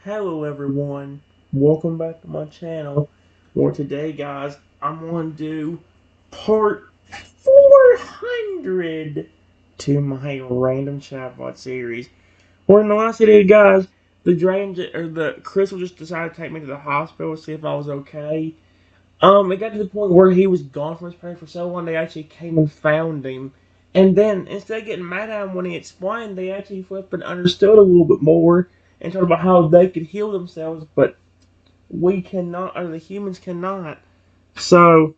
Hello everyone, welcome back to my channel, where today guys, I'm going to do part 400 to my random chatbot series. Where in the last video guys, the Crystal just decided to take me to the hospital to see if I was okay. It got to the point where he was gone from his parents for so long they actually came and found him. And then, instead of getting mad at him when he explained, they actually flipped and understood a little bit more and talked about how they could heal themselves, but we cannot, or the humans cannot. So,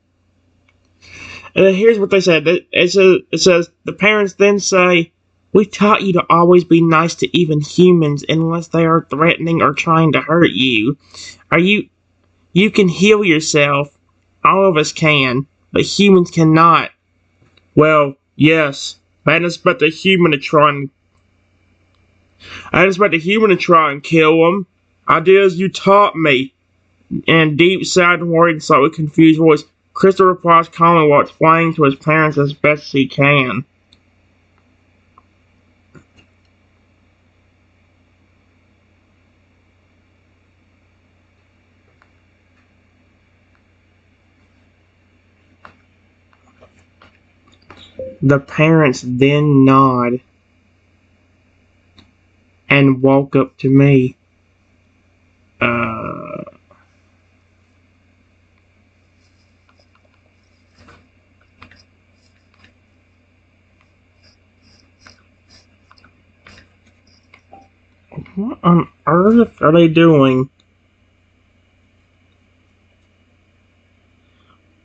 and then here's what they said. It says, the parents then say, "We taught you to always be nice to even humans unless they are threatening or trying to hurt you. Are you can heal yourself. All of us can, but humans cannot." Well, yes. I didn't expect a human to try and kill him. I did as you taught me. And deep, sad, and worried, and slightly confused voice, Crystal replies calmly while explaining to his parents as best she can. The parents then nod and walk up to me. Uh, what on earth are they doing?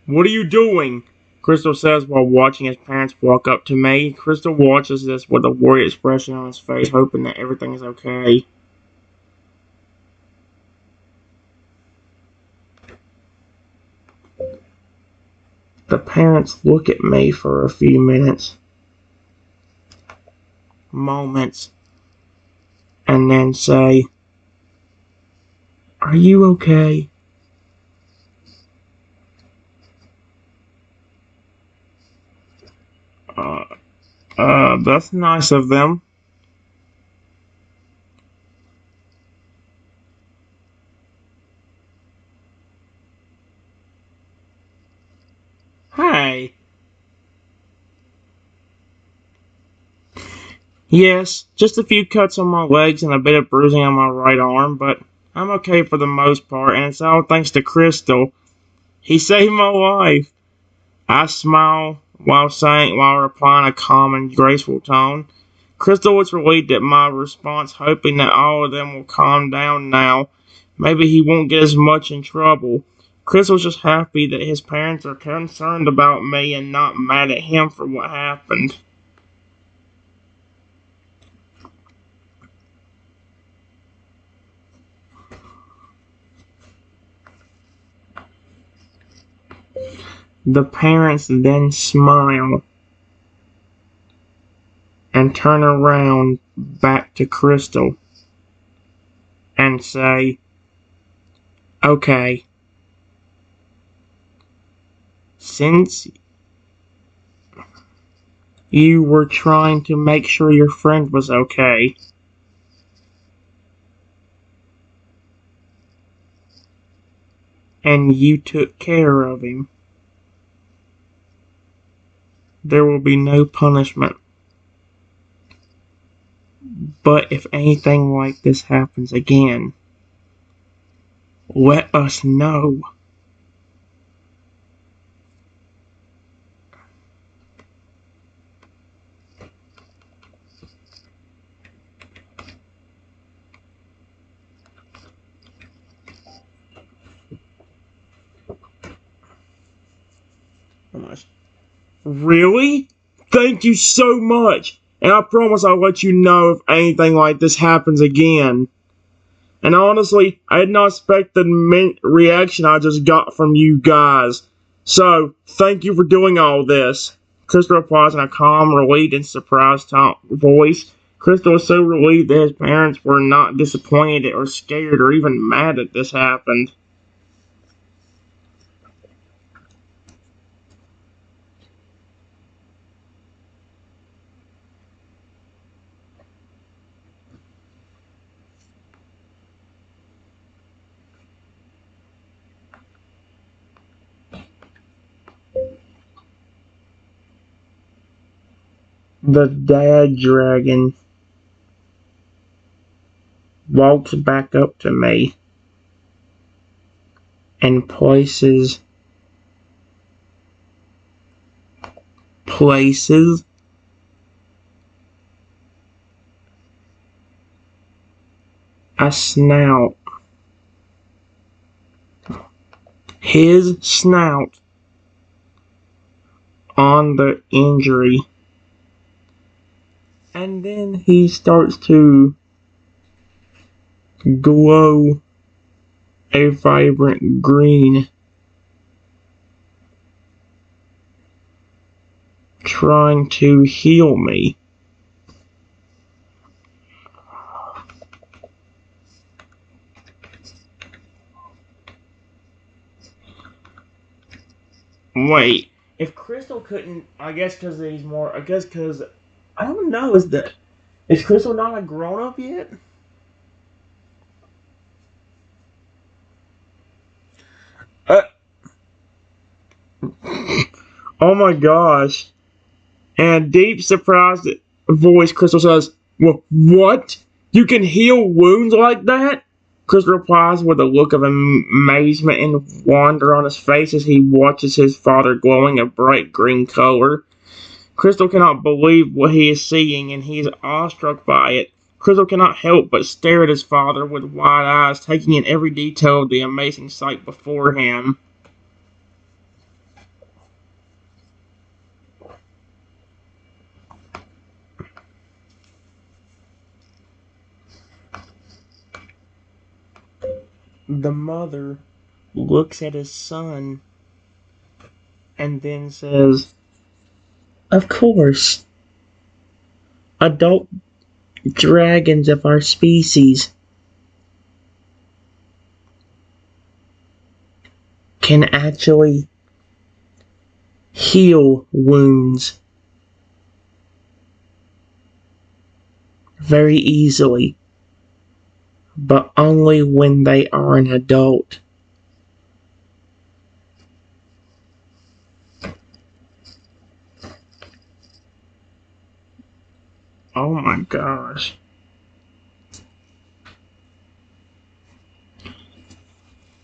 What are you doing? Crystal says while watching his parents walk up to me. Crystal watches this with a worried expression on his face, hoping that everything is okay. The parents look at me for a few moments, and then say, "Are you okay?" Uh, that's nice of them. Hey. Yes, just a few cuts on my legs and a bit of bruising on my right arm, but I'm okay for the most part, and it's all thanks to Crystal. He saved my life. I smile while replying a calm and graceful tone. Crystal was relieved at my response, hoping that all of them will calm down now. Maybe he won't get as much in trouble. Crystal's just happy that his parents are concerned about me and not mad at him for what happened. The parents then smile and turn around back to Crystal and say, "Okay, since you were trying to make sure your friend was okay, and you took care of him, there will be no punishment. But if anything like this happens again, let us know." Really? Thank you so much, and I promise I'll let you know if anything like this happens again. And honestly, I did not expect the reaction I just got from you guys. So, thank you for doing all this. Crystal replies in a calm, relieved, and surprised voice. Crystal was so relieved that his parents were not disappointed or scared or even mad that this happened. The dad dragon walks back up to me and places a snout, his snout, on the injury, and then he starts to glow a vibrant green, trying to heal me. Wait, if Crystal couldn't, I guess because he's more, I guess because, I don't know, is Crystal not a grown up yet? Uh, oh my gosh. And deep surprised voice, Crystal says, What? You can heal wounds like that? Crystal replies with a look of amazement and wonder on his face as he watches his father glowing a bright green color. Crystal cannot believe what he is seeing, and he is awestruck by it. Crystal cannot help but stare at his father with wide eyes, taking in every detail of the amazing sight before him. The mother looks at his son and then says, Of course, adult dragons of our species can actually heal wounds very easily, but only when they are an adult. Oh my gosh.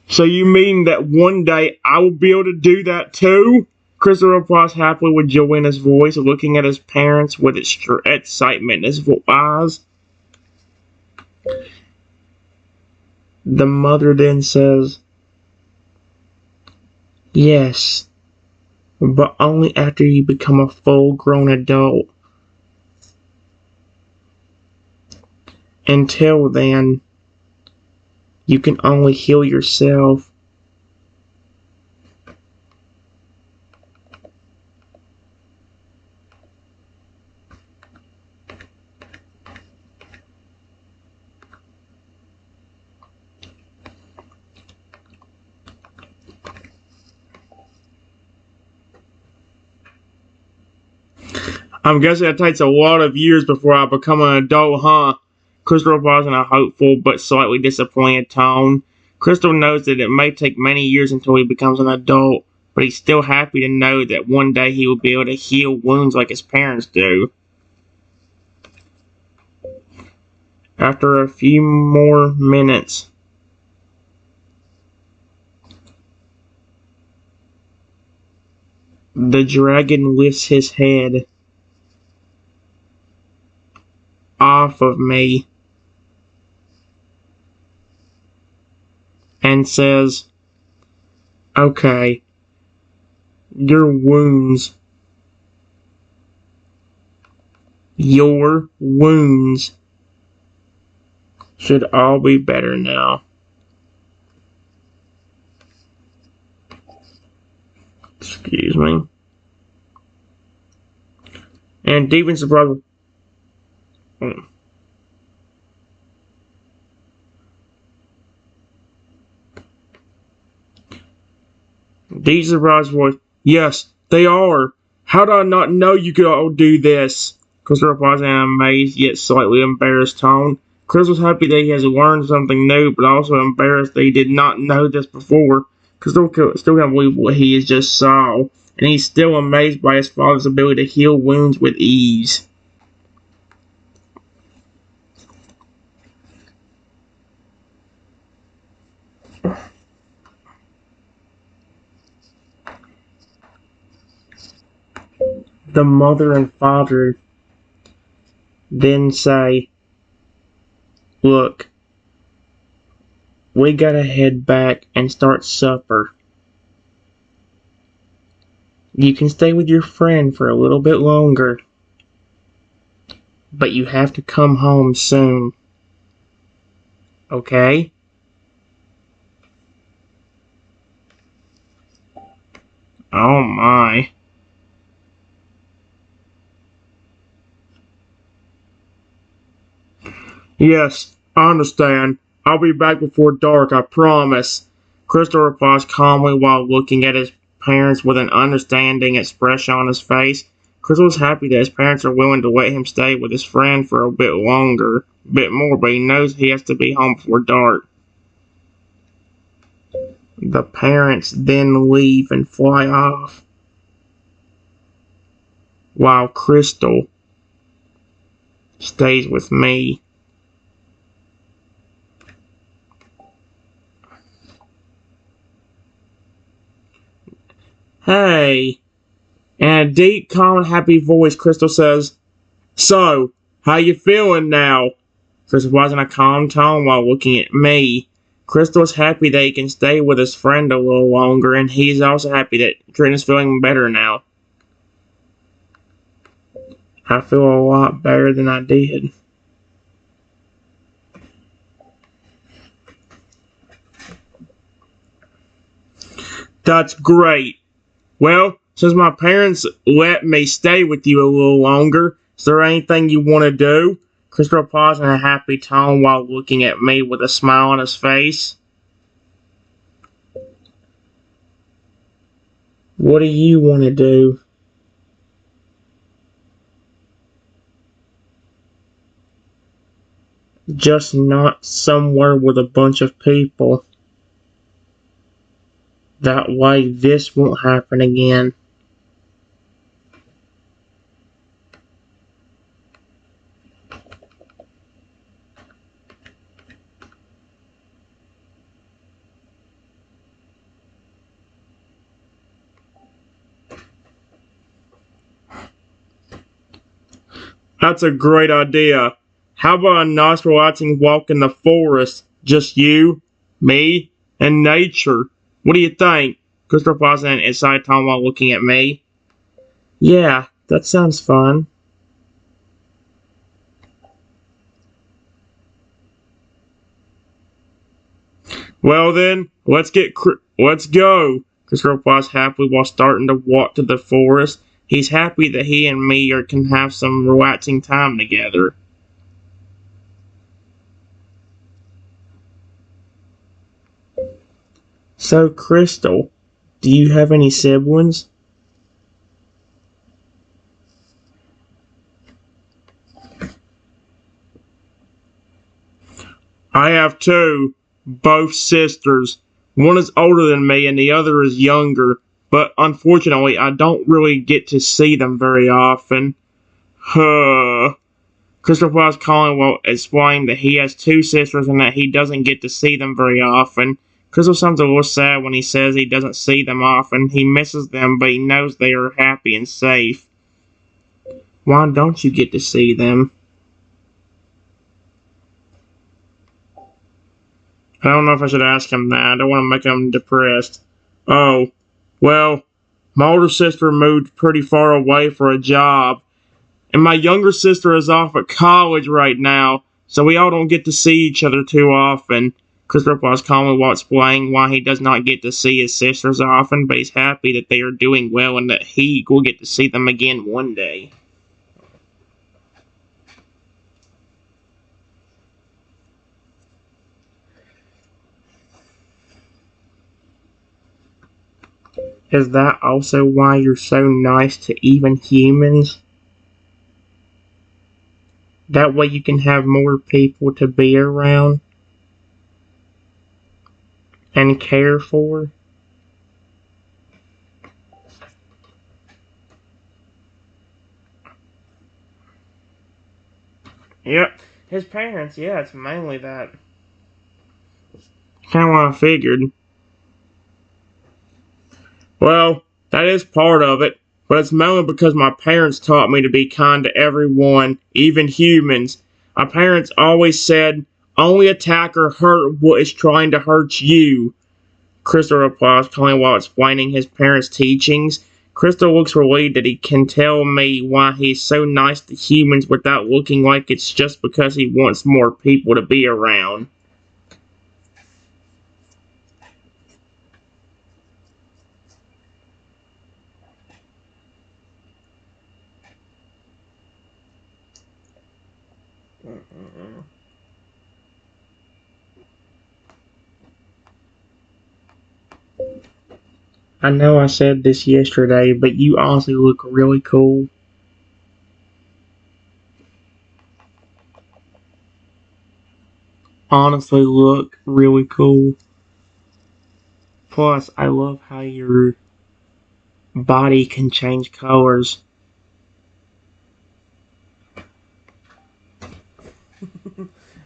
So you mean that one day I will be able to do that too? Crystal replies happily with joy in his voice, looking at his parents with excitement in his eyes. The mother then says, Yes, but only after you become a full-grown adult. Until then, you can only heal yourself. I'm guessing it takes a lot of years before I become an adult, huh? Crystal replies in a hopeful but slightly disappointed tone. Crystal knows that it may take many years until he becomes an adult, but he's still happy to know that one day he will be able to heal wounds like his parents do. After a few more minutes, the dragon lifts his head off of me and says, Okay, your wounds should all be better now. Excuse me. And deep in surprise, Deep surprise voice, Yes, they are. How did I not know you could all do this? Crystal replies in an amazed yet slightly embarrassed tone. Crystal's happy that he has learned something new, but also embarrassed that he did not know this before. Crystal still can't believe what he has just saw, and he's still amazed by his father's ability to heal wounds with ease. The mother and father then say, "Look, we gotta head back and start supper. You can stay with your friend for a little bit longer, but you have to come home soon, okay?" Oh my. "Yes, I understand. I'll be back before dark, I promise." Crystal replies calmly while looking at his parents with an understanding expression on his face. Crystal is happy that his parents are willing to let him stay with his friend for a bit longer, a bit more, but he knows he has to be home before dark. The parents then leave and fly off, while Crystal stays with me. "Hey." In a deep, calm, and happy voice, Crystal says, "So, how you feeling now?" Crystal was in a calm tone while looking at me. Crystal is happy that he can stay with his friend a little longer, and he's also happy that Trina's feeling better now. "I feel a lot better than I did." "That's great. Well, since my parents let me stay with you a little longer, is there anything you want to do?" Crystal paused in a happy tone while looking at me with a smile on his face. "What do you want to do?" "Just not somewhere with a bunch of people. That way this won't happen again." "That's a great idea. How about a nice relaxing walk in the forest? Just you, me, and nature. What do you think?" Christopher paused in an excited tone while looking at me. "Yeah, that sounds fun." "Well then, let's go." Christopher paused happily while starting to walk to the forest. He's happy that he and me can have some relaxing time together. "So, Crystal, do you have any siblings?" "I have two, both sisters. One is older than me and the other is younger, but unfortunately I don't really get to see them very often." Huh. Christopher was calling while explaining that he has two sisters and that he doesn't get to see them very often. Crystal sounds a little sad when he says he doesn't see them often. He misses them, but he knows they are happy and safe. "Why don't you get to see them?" I don't know if I should ask him that. I don't want to make him depressed. "Oh, well, my older sister moved pretty far away for a job, and my younger sister is off at college right now, so we all don't get to see each other too often." Christopher was calmly while explaining why he does not get to see his sisters often, but he's happy that they are doing well and that he will get to see them again one day. "Is that also why you're so nice to even humans? That way you can have more people to be around and care for?" Yep. His parents, yeah, it's mainly that. kind of what I figured. Well, that is part of it, but it's mainly because my parents taught me to be kind to everyone, even humans. My parents always said, only attack or hurt what is trying to hurt you. Crystal replies, calling while explaining his parents' teachings. Crystal looks relieved that he can tell me why he's so nice to humans without looking like it's just because he wants more people to be around. I know I said this yesterday, but you honestly look really cool. Honestly look really cool. Plus, I love how your body can change colors.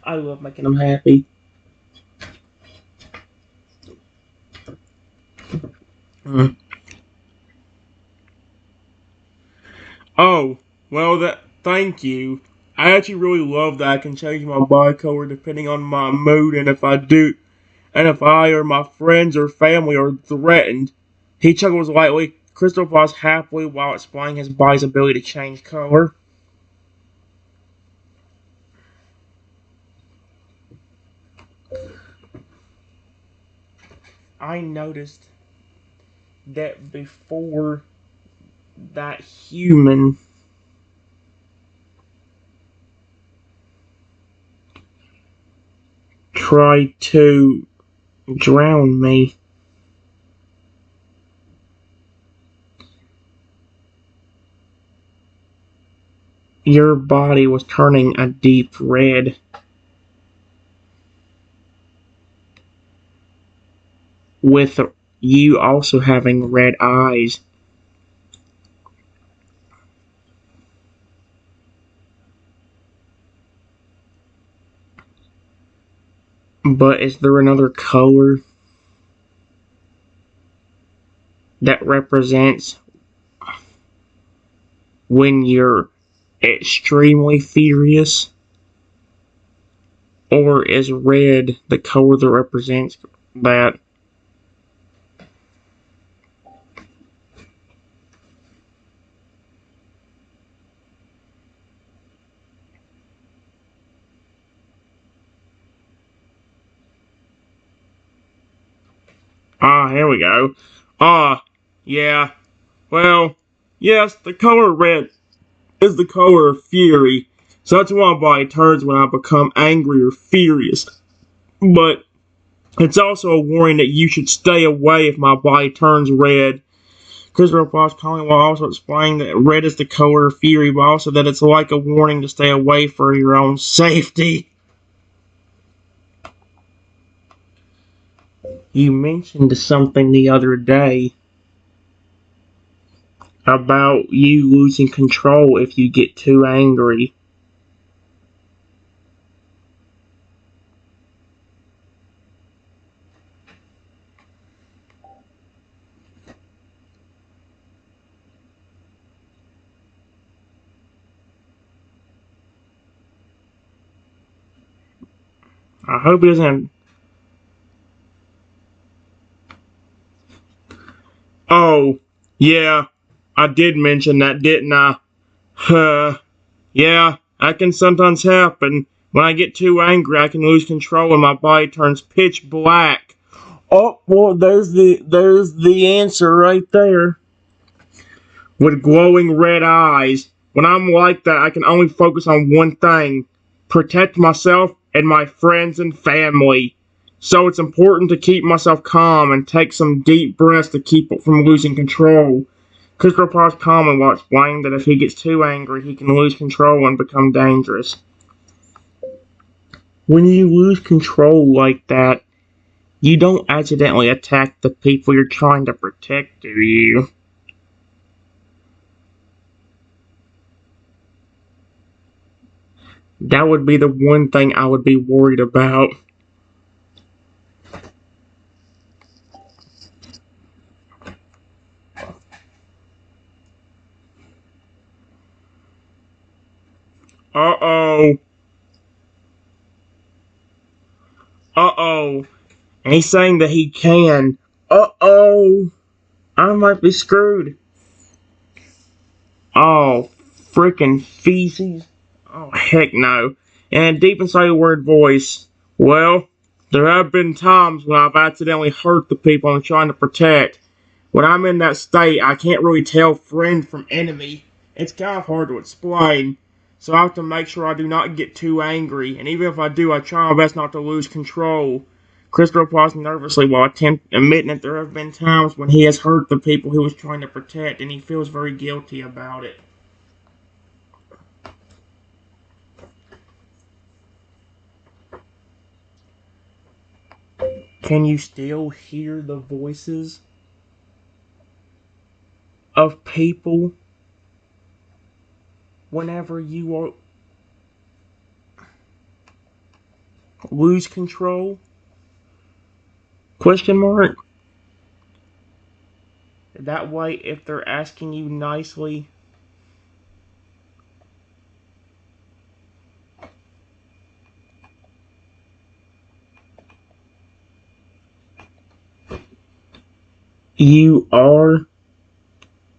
I love making them happy. Mm. Oh, well, thank you. I actually really love that I can change my body color depending on my mood and if I or my friends or family are threatened. He chuckles lightly. Crystal paused happily while explaining his body's ability to change color. I noticed that before that human tried to drown me, your body was turning a deep red, with you also having red eyes. But is there another color that represents when you're extremely furious? Or is red the color that represents that? Ah, here we go. Ah, yeah. Well, yes, the color red is the color of fury. So that's why my body turns when I become angry or furious. But it's also a warning that you should stay away if my body turns red. Christopher Fox calling while also explaining that red is the color of fury, but also that it's like a warning to stay away for your own safety. You mentioned something the other day about you losing control if you get too angry. I hope it doesn't. Oh, yeah, I did mention that, didn't I? Yeah, that can sometimes happen. When I get too angry, I can lose control and my body turns pitch black. Oh, well, there's the answer right there. With glowing red eyes. When I'm like that, I can only focus on one thing: protect myself and my friends and family. So it's important to keep myself calm and take some deep breaths to keep it from losing control. Christopher Paul's calm and while explaining that if he gets too angry, he can lose control and become dangerous. When you lose control like that, you don't accidentally attack the people you're trying to protect, do you? That would be the one thing I would be worried about. Uh-oh. Uh-oh. And he's saying that he can. Uh-oh. I might be screwed. Oh, freaking feces. Oh, heck no. And deep inside a word voice, well, there have been times when I've accidentally hurt the people I'm trying to protect. When I'm in that state, I can't really tell friend from enemy. It's kind of hard to explain. So I have to make sure I do not get too angry, and even if I do, I try my best not to lose control. Crystal replies nervously while admitting that there have been times when he has hurt the people he was trying to protect, and he feels very guilty about it. Can you still hear the voices of people whenever you lose control? Question mark. That way, if they're asking you nicely, you are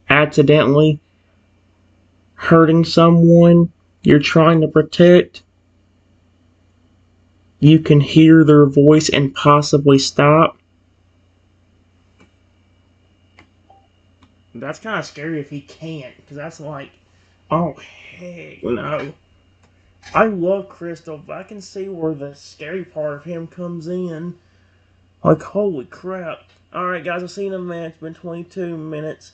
accidentally hurting someone you're trying to protect, you can hear their voice and possibly stop. That's kind of scary if he can't, because that's like, oh, heck no. I love Crystal, but I can see where the scary part of him comes in. Like, holy crap. Alright, guys, I'll see you in a minute. It's been 22 minutes.